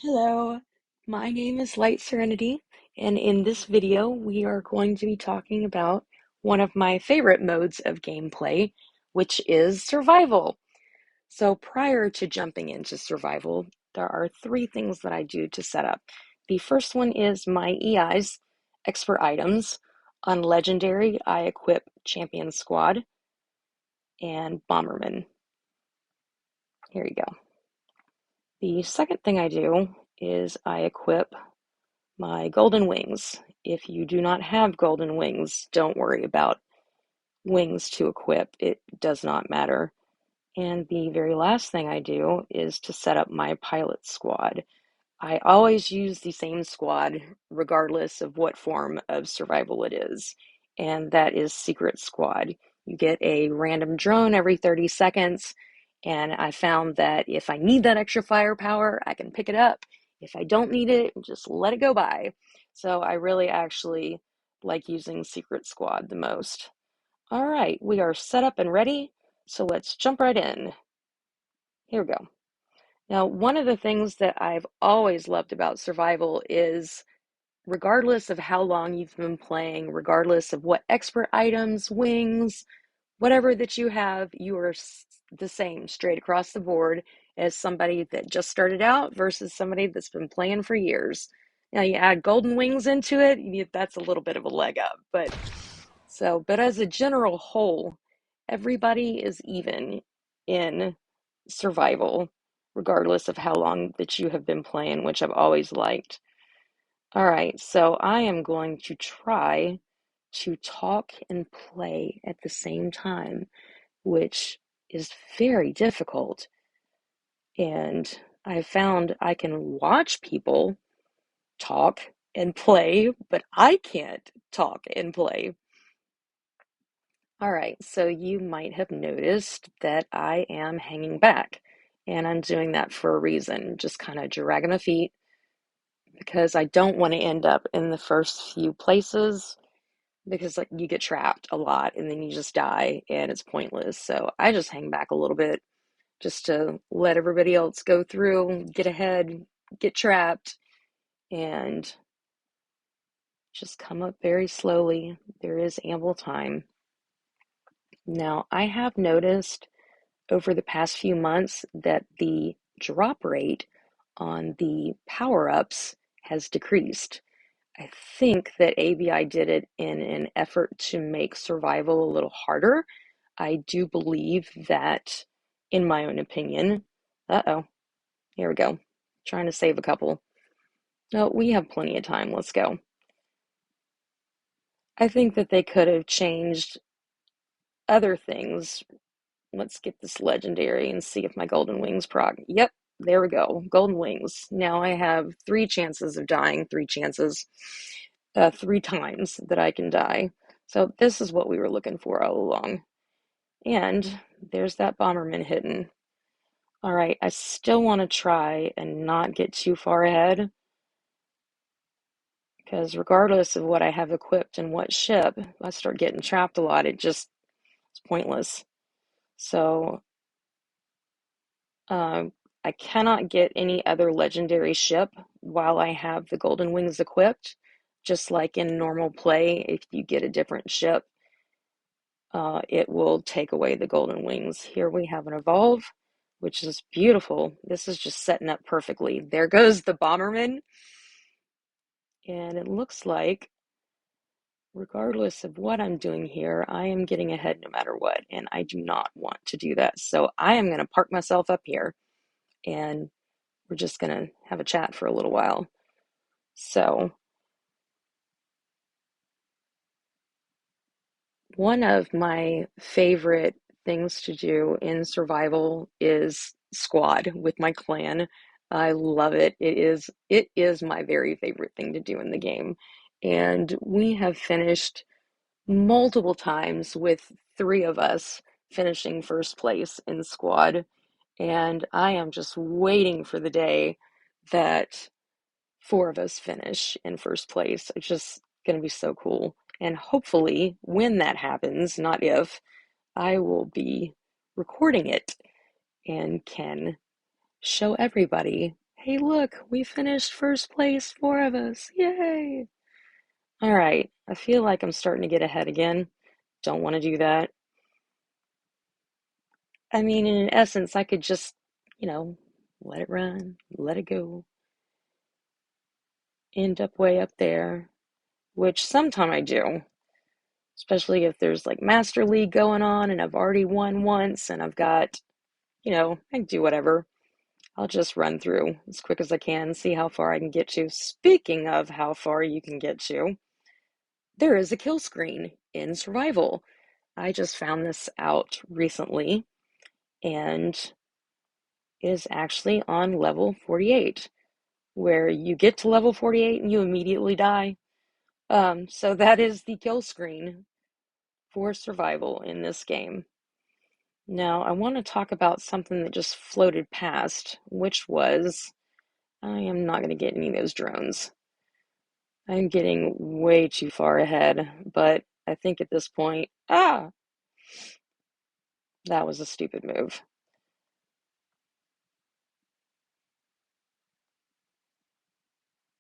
Hello, my name is LITESERENITY, and in this video we are going to be talking about one of my favorite modes of gameplay, which is survival. So prior to jumping into survival, there are three things that I do to set up. The first one is my EIs, expert items. On Legendary, I equip Champion Squad and Bomberman. Here you go. The second thing I do is I equip my golden wings. If you do not have golden wings, don't worry about wings to equip. It does not matter. And the very last thing I do is to set up my pilot squad. I always use the same squad regardless of what form of survival it is, and that is Secret Squad. You get a random drone every 30 seconds, and I found that if I need that extra firepower, I can pick it up. If I don't need it, just let it go by. So I really actually like using Secret Squad the most. All right, we are set up and ready, so let's jump right in. Here we go. Now, one of the things that I've always loved about survival is regardless of how long you've been playing, regardless of what expert items, wings, whatever that you have, you are the same straight across the board as somebody that just started out versus somebody that's been playing for years. Now, you add golden wings into it, that's a little bit of a leg up. But as a general whole, everybody is even in survival, regardless of how long that you have been playing, which I've always liked. All right, so I am going to try to talk and play at the same time, which is very difficult. And I found I can watch people talk and play, but I can't talk and play. All right, so you might have noticed that I am hanging back, and I'm doing that for a reason, just kind of dragging my feet because I don't want to end up in the first few places because like you get trapped a lot and then you just die and it's pointless. So I just hang back a little bit just to let everybody else go through, get ahead, get trapped, and just come up very slowly. There is ample time. Now, I have noticed over the past few months that the drop rate on the power-ups has decreased. I think that ABI did it in an effort to make survival a little harder. I do believe that, in my own opinion, here we go. Trying to save a couple. No, we have plenty of time. Let's go. I think that they could have changed other things. Let's get this legendary and see if my golden wings proc. Yep, there we go. Golden wings. Now I have three chances of dying, three times that I can die. So this is what we were looking for all along. And there's that Bomberman hidden. All right, I still want to try and not get too far ahead because regardless of what I have equipped and what ship, if I start getting trapped a lot, it's pointless. So I cannot get any other legendary ship while I have the golden wings equipped. Just like in normal play, if you get a different ship, it will take away the golden wings. Here we have an evolve, which is beautiful. This is just setting up perfectly. There goes the Bomberman. And it looks like, regardless of what I'm doing here, I am getting ahead no matter what. And I do not want to do that. So I am going to park myself up here and we're just going to have a chat for a little while. So one of my favorite things to do in survival is squad with my clan. I love it. It is my very favorite thing to do in the game. And we have finished multiple times with three of us finishing first place in squad. And I am just waiting for the day that four of us finish in first place. It's just going to be so cool. And hopefully, when that happens, not if, I will be recording it and can show everybody, Hey, look, we finished first place, 4 of us. Yay! All right, I feel like I'm starting to get ahead again. Don't want to do that. I mean, in essence, I could just, you know, let it run, let it go, end up way up there, which sometime I do, especially if there's like Master League going on and I've already won once and I've got, I can do whatever. I'll just run through as quick as I can, see how far I can get to. Speaking of how far you can get to, there is a kill screen in survival. I just found this out recently and is actually on level 48, where you get to level 48 and you immediately die. So that is the kill screen for survival in this game. Now, I want to talk about something that just floated past, which was I am not going to get any of those drones. I'm getting way too far ahead, but I think at this point, that was a stupid move.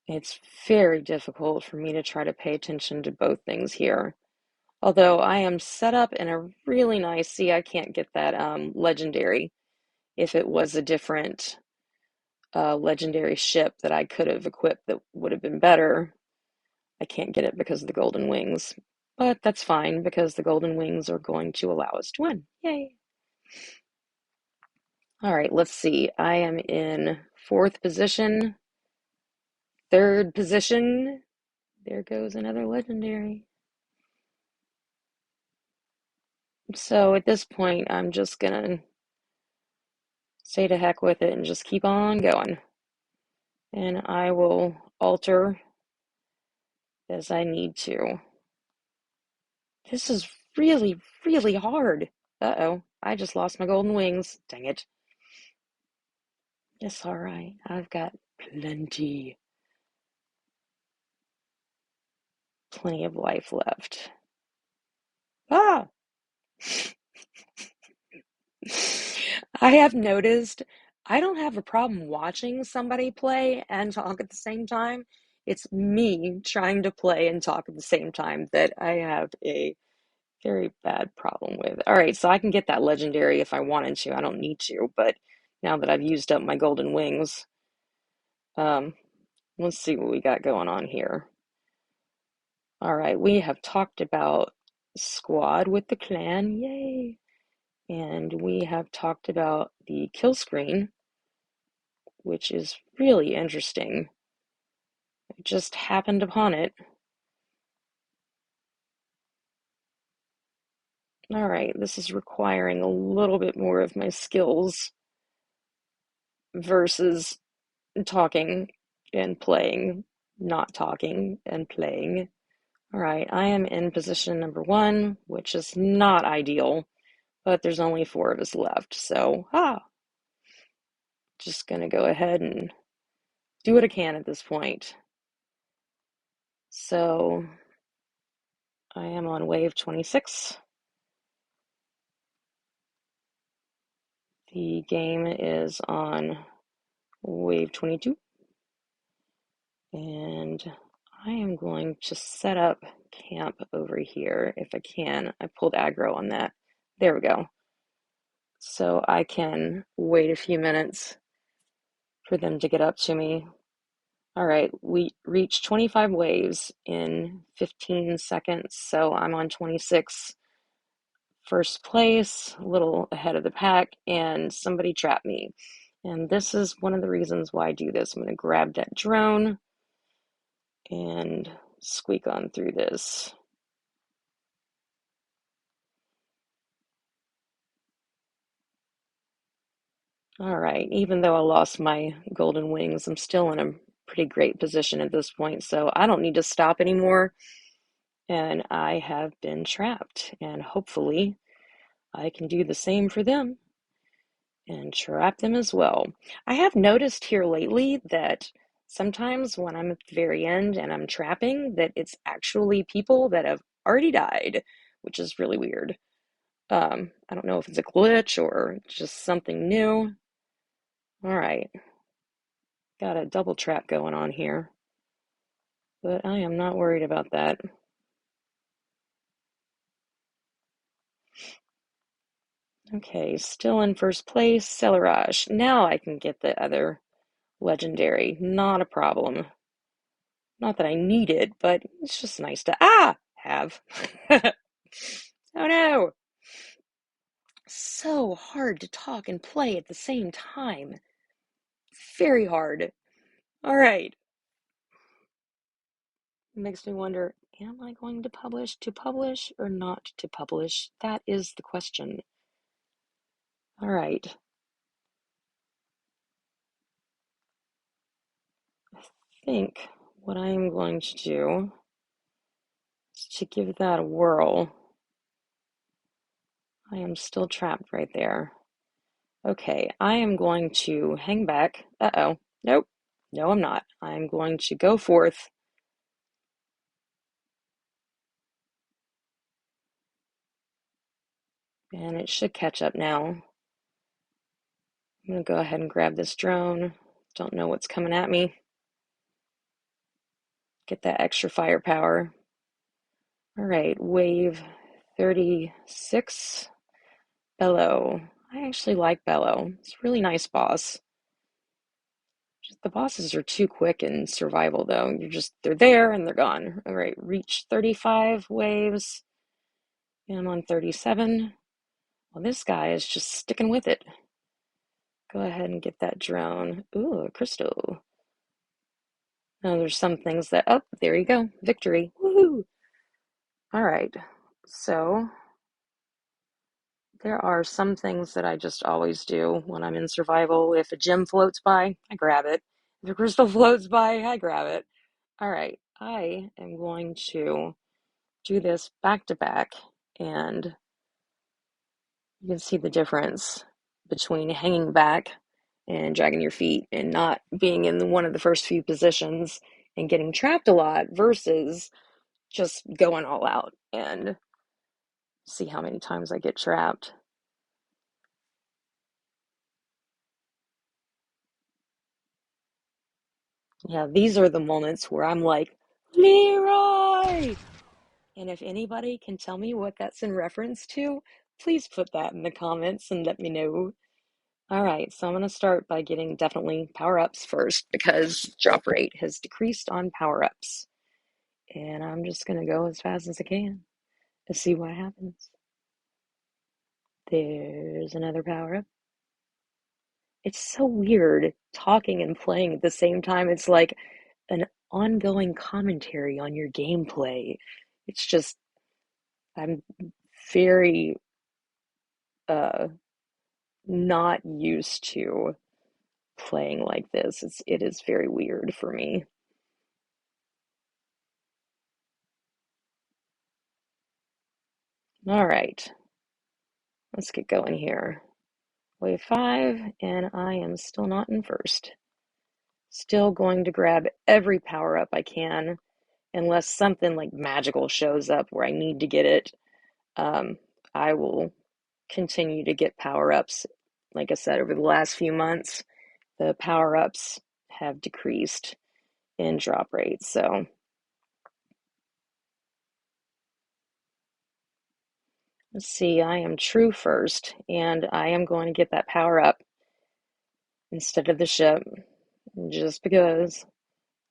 It's very difficult for me to try to pay attention to both things here. Although I am set up in a really nice, see, I can't get that legendary. If it was a different legendary ship that I could have equipped that would have been better, I can't get it because of the golden wings. But that's fine because the golden wings are going to allow us to win. Yay! All right, let's see. I am in 4th position, 3rd position. There goes another legendary. So at this point, I'm just gonna say to heck with it and just keep on going. And I will alter as I need to. This is really, really hard. Uh-oh, I just lost my golden wings. Dang it. It's all right. I've got plenty of life left. Ah! I have noticed I don't have a problem watching somebody play and talk at the same time. It's me trying to play and talk at the same time that I have a very bad problem with. All right, so I can get that legendary if I wanted to. I don't need to, but now that I've used up my golden wings, um, let's see what we got going on here. All right, we have talked about squad with the clan, yay! And we have talked about the kill screen, which is really interesting. I just happened upon it. All right, this is requiring a little bit more of my skills versus talking and playing, not talking and playing. All right, I am in position number 1, which is not ideal, but there's only 4 of us left. So, just gonna go ahead and do what I can at this point. So, I am on wave 26. The game is on wave 22. And I am going to set up camp over here if I can. I pulled aggro on that. There we go. So I can wait a few minutes for them to get up to me. All right, we reached 25 waves in 15 seconds, so I'm on 26, first place, a little ahead of the pack, and somebody trapped me. And this is one of the reasons why I do this. I'm going to grab that drone and squeak on through this. All right, even though I lost my golden wings, I'm still in a pretty great position at this point, so I don't need to stop anymore. And I have been trapped, and hopefully I can do the same for them and trap them as well. I have noticed here lately that sometimes when I'm at the very end and I'm trapping, that it's actually people that have already died, which is really weird. I don't know if it's a glitch or just something new. All right. Got a double trap going on here, but I am not worried about that. Okay, still in first place, Celarage. Now I can get the other legendary. Not a problem. Not that I need it, but it's just nice to have. Oh no! So hard to talk and play at the same time. Very hard. All right. Makes me wonder, am I going to publish or not to publish? That is the question. All right. I think what I am going to do is to give that a whirl. I am still trapped right there. Okay, I am going to hang back. Uh-oh. Nope. No, I'm not. I'm going to go forth. And it should catch up now. I'm going to go ahead and grab this drone. Don't know what's coming at me. Get that extra firepower. All right, wave 36. Bellow. I actually like Bellow. It's a really nice boss. Just the bosses are too quick in survival, though. They're there and they're gone. All right, reach 35 waves. And I'm on 37. Well, this guy is just sticking with it. Go ahead and get that drone. Ooh, a crystal. Now there's some things that, oh, there you go. Victory. Woohoo! All right, so there are some things that I just always do when I'm in survival. If a gem floats by, I grab it. If a crystal floats by, I grab it. All right, I am going to do this back to back, and you can see the difference between hanging back and dragging your feet and not being in one of the first few positions and getting trapped a lot versus just going all out, and see how many times I get trapped. Yeah, these are the moments where I'm like, Leroy! And if anybody can tell me what that's in reference to, please put that in the comments and let me know. All right, so I'm going to start by getting definitely power-ups first because drop rate has decreased on power-ups. And I'm just going to go as fast as I can to see what happens. There's another power-up. It's so weird talking and playing at the same time. It's like an ongoing commentary on your gameplay. It's just, I'm very not used to playing like this. It is very weird for me. All right, let's get going here. Wave 5, and I am still not in first. Still going to grab every power up I can, unless something like magical shows up where I need to get it. I will continue to get power ups. Like I said, over the last few months, the power ups have decreased in drop rate. So let's see, I am THRU first, and I am going to get that power up instead of the ship, just because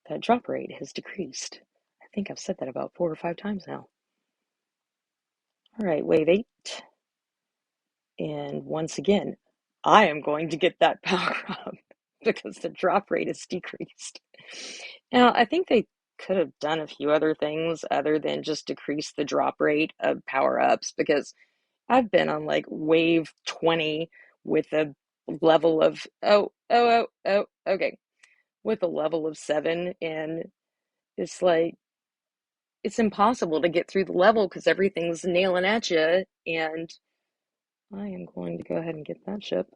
that drop rate has decreased. I think I've said that about 4 or 5 times now. All right, wave 8. And once again, I am going to get that power up because the drop rate is decreased. Now, I think they could have done a few other things other than just decrease the drop rate of power ups, because I've been on like wave 20 with a level of, okay, with a level of 7, and it's like, it's impossible to get through the level because everything's nailing at you, and I am going to go ahead and get that ship.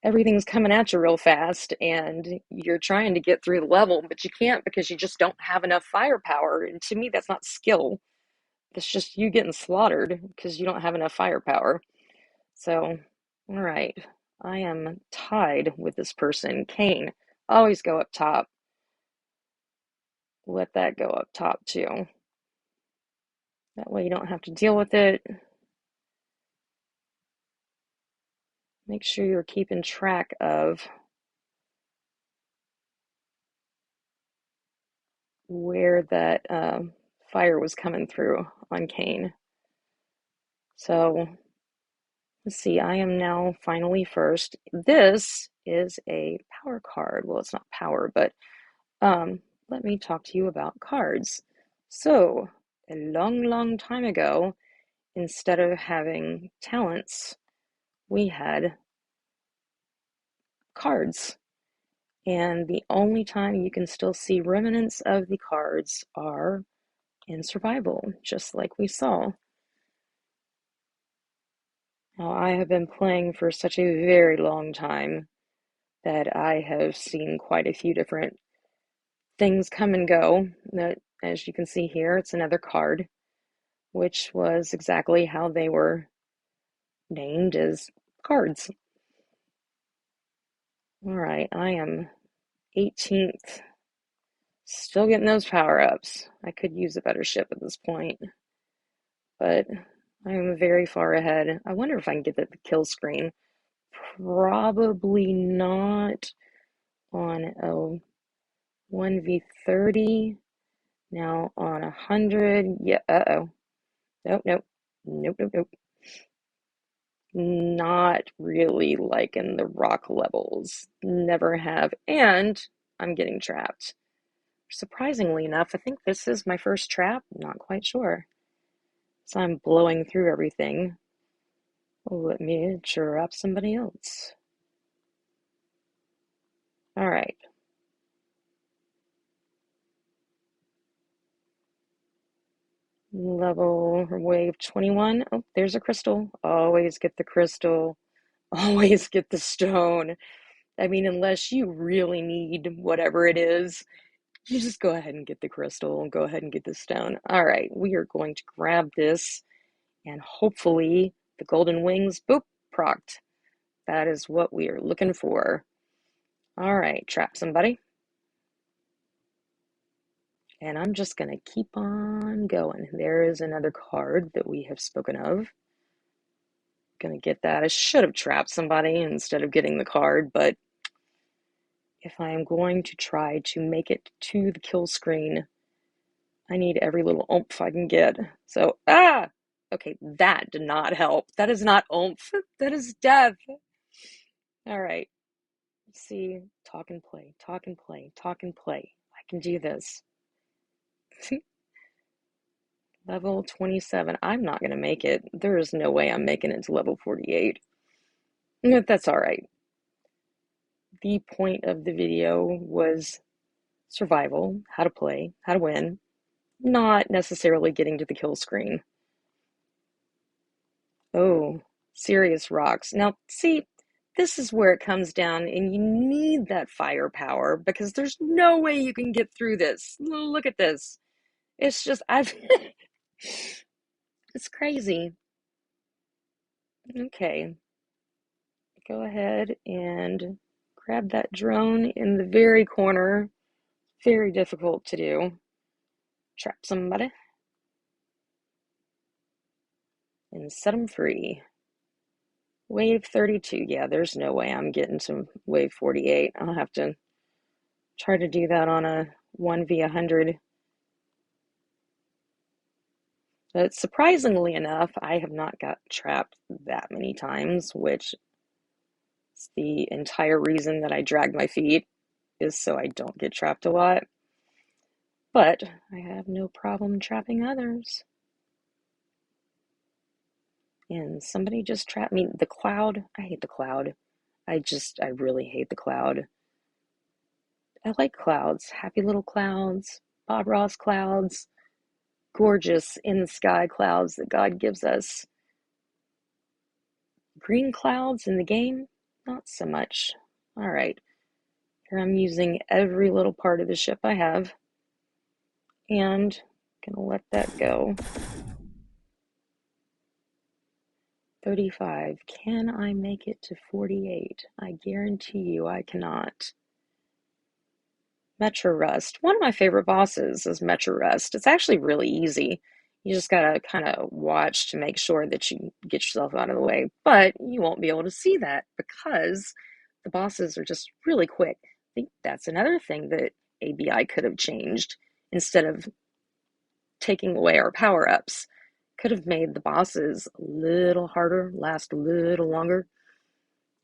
Everything's coming at you real fast, and you're trying to get through the level, but you can't because you just don't have enough firepower. And to me, that's not skill. It's just you getting slaughtered because you don't have enough firepower. So, all right. I am tied with this person. Kane, Always go up top. Let that go up top too. That way you don't have to deal with it. Make sure you're keeping track of where that fire was coming through on Cain. So let's see, I am now finally first. This is a power card. Well, it's not power, but let me talk to you about cards. So, a long, long time ago, instead of having talents, we had cards. And the only time you can still see remnants of the cards are in survival, just like we saw. Now, I have been playing for such a very long time that I have seen quite a few different things come and go. That, as you can see here, it's another card, which was exactly how they were named, as cards. All right, I am 18th. Still getting those power-ups. I could use a better ship at this point, but I am very far ahead. I wonder if I can get the kill screen. Probably not on a 1v30. Now on 100, yeah, uh-oh. Nope, nope, nope, nope, nope. Not really liking the rock levels. Never have, and I'm getting trapped. Surprisingly enough, I think this is my first trap. Not quite sure. So I'm blowing through everything. Let me trap somebody else. All right. Level wave 21. Oh, there's a crystal. Always get the crystal. Always get the stone. I mean, unless you really need whatever it is, you just go ahead and get the crystal and go ahead and get the stone. All right, we are going to grab this and hopefully the golden wings, boop, procced. That is what we are looking for. All right, trap somebody. And I'm just going to keep on going. There is another card that we have spoken of. Gonna get that. I should have trapped somebody instead of getting the card, but if I am going to try to make it to the kill screen, I need every little oomph I can get. So, okay, that did not help. That is not oomph. That is death. All right, let's see. Talk and play, talk and play, talk and play. I can do this. Level 27. I'm not gonna make it. There is no way I'm making it to level 48. That's all right. The point of the video was survival, how to play, how to win, not necessarily getting to the kill screen. Oh, serious rocks. Now, see, this is where it comes down, and you need that firepower because there's no way you can get through this. Look at this. It's just, it's crazy. Okay, go ahead and grab that drone in the very corner. Very difficult to do. Trap somebody and set them free. Wave 32. Yeah, there's no way I'm getting to wave 48. I'll have to try to do that on a 1v100. But surprisingly enough, I have not got trapped that many times, which is the entire reason that I drag my feet, is so I don't get trapped a lot. But I have no problem trapping others. And somebody just trapped me. The cloud. I hate the cloud. I really hate the cloud. I like clouds. Happy little clouds. Bob Ross clouds. Gorgeous in the sky clouds that God gives us. Green clouds in the game, not so much. All right, here I'm using every little part of the ship I have and gonna let that go. 35. Can I make it to 48? I guarantee you I cannot. Metro Rust. One of my favorite bosses is Metro Rust. It's actually really easy. You just gotta kind of watch to make sure that you get yourself out of the way. But you won't be able to see that because the bosses are just really quick. I think that's another thing that ABI could have changed. Instead of taking away our power-ups, could have made the bosses a little harder, last a little longer.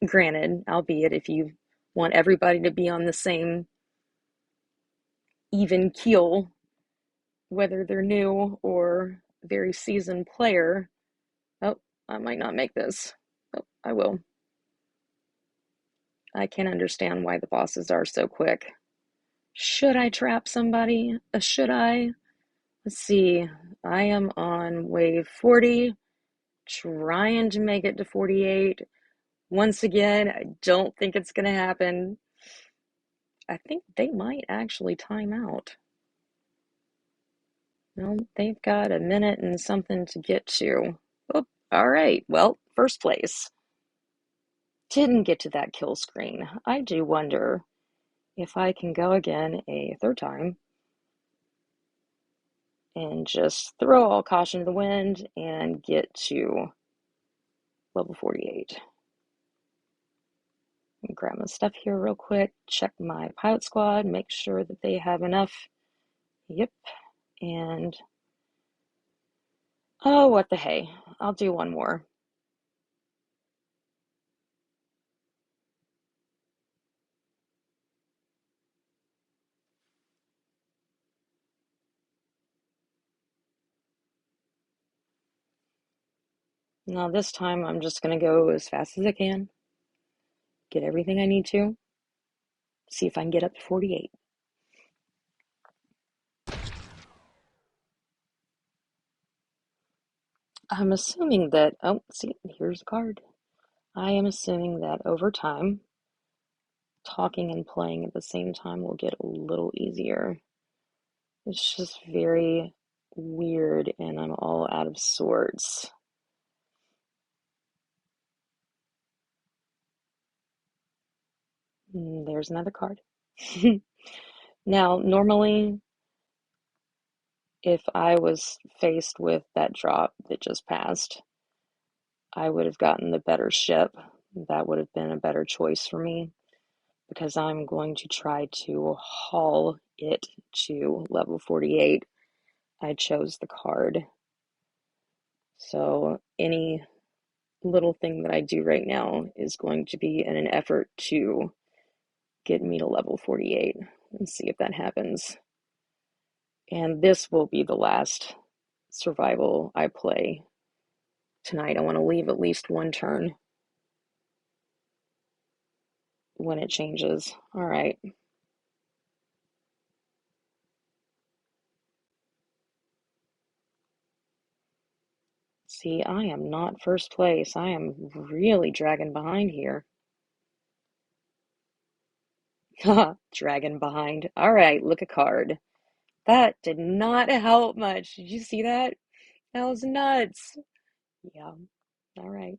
Granted, albeit if you want everybody to be on the same even keel, whether they're new or very seasoned player. Oh, I might not make this. Oh, I will. I can understand why the bosses are so quick. Should I trap somebody? Should I? Let's see. I am on wave 40, trying to make it to 48. Once again, I don't think it's going to happen. I think they might actually time out. No, they've got a minute and something to get to. Oh, all right. Well, first place. Didn't get to that kill screen. I do wonder if I can go again a third time and just throw all caution to the wind and get to level 48. Grab my stuff here real quick, check my pilot squad, make sure that they have enough. Yep. And oh, what the hey. I'll do one more. Now this time I'm just going to go as fast as I can, get everything I need to, see if I can get up to 48. I'm assuming that, oh, see, here's a card. I am assuming that over time, talking and playing at the same time will get a little easier. It's just very weird and I'm all out of sorts. There's another card. Now, normally, if I was faced with that drop that just passed, I would have gotten the better ship. That would have been a better choice for me because I'm going to try to haul it to level 48. I chose the card. So any little thing that I do right now is going to be in an effort to get me to level 48. Let's see if that happens. And this will be the last survival I play tonight. I want to leave at least one turn when it changes. All right. See, I am not first place. I am really dragging behind here. Dragging behind. All right, look a card. That did not help much. Did you see that? That was nuts. Yeah. All right.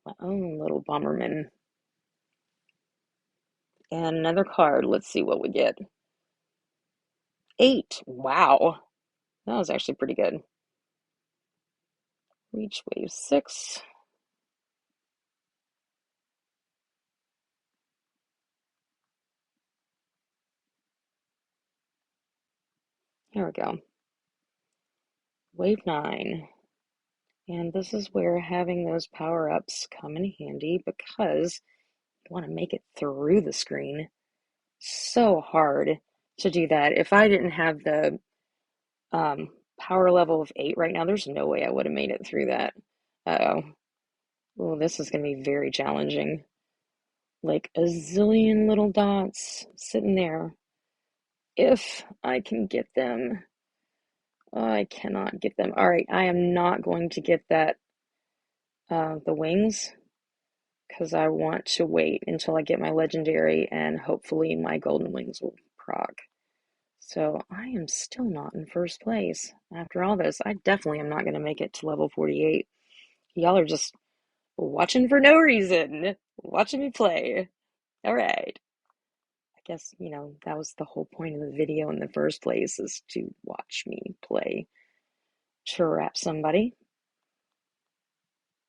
My own little Bomberman. And another card. Let's see what we get. 8. Wow. That was actually pretty good. Reach wave 6. Here we go. Wave 9. And this is where having those power-ups come in handy because you want to make it through the screen. So hard to do that. If I didn't have the power level of 8 right now, there's no way I would have made it through that. Uh-oh. Oh, this is going to be very challenging. Like a zillion little dots sitting there. If I can get them. Oh, I cannot get them. All right, I am not going to get that, the wings, because I want to wait until I get my legendary and hopefully my golden wings will proc. So I am still not in first place. After all this, I definitely am not going to make it to level 48. Y'all are just watching for no reason, watching me play. All right. I guess, that was the whole point of the video in the first place, is to watch me play. Trap somebody,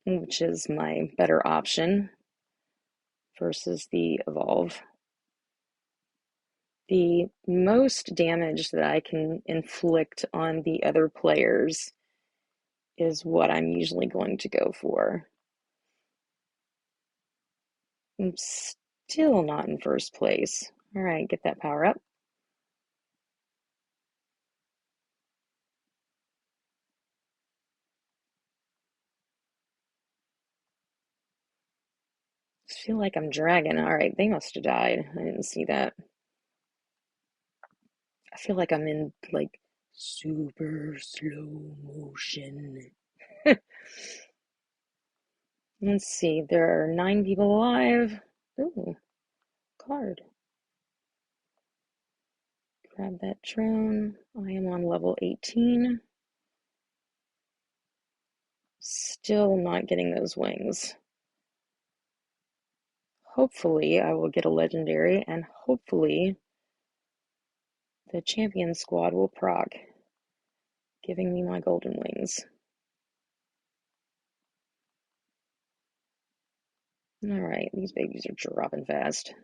which is my better option versus the evolve. The most damage that I can inflict on the other players is what I'm usually going to go for. I'm still not in first place. All right, get that power up. I feel like I'm dragging. All right, they must have died. I didn't see that. I feel like I'm in like super slow motion. Let's see, there are 9 people alive. Ooh, card. Grab that drone. I am on level 18. Still not getting those wings. Hopefully I will get a legendary, and hopefully the champion squad will proc, giving me my golden wings. Alright, these babies are dropping fast.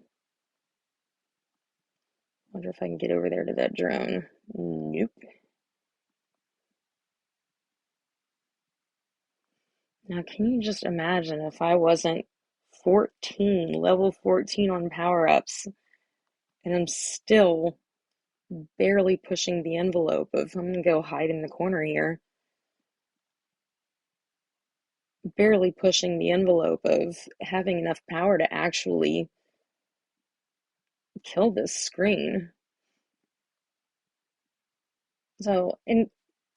Wonder if I can get over there to that drone. Nope. Now, can you just imagine if I wasn't 14, level 14 on power-ups, and I'm still barely pushing the envelope of, I'm gonna go hide in the corner here, barely pushing the envelope of having enough power to actually kill this screen. So, and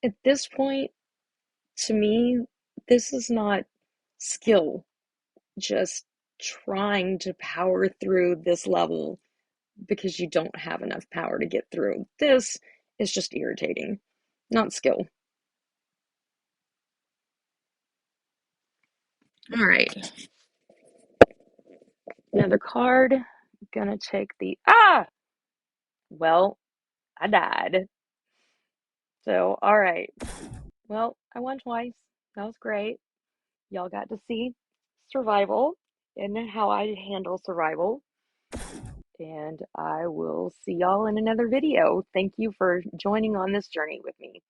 at this point, to me, this is not skill, just trying to power through this level because you don't have enough power to get through. This is just irritating, not skill. All right. Another card. Gonna take the, well, I died. So, all right. Well, I won twice. That was great. Y'all got to see survival and how I handle survival. And I will see y'all in another video. Thank you for joining on this journey with me.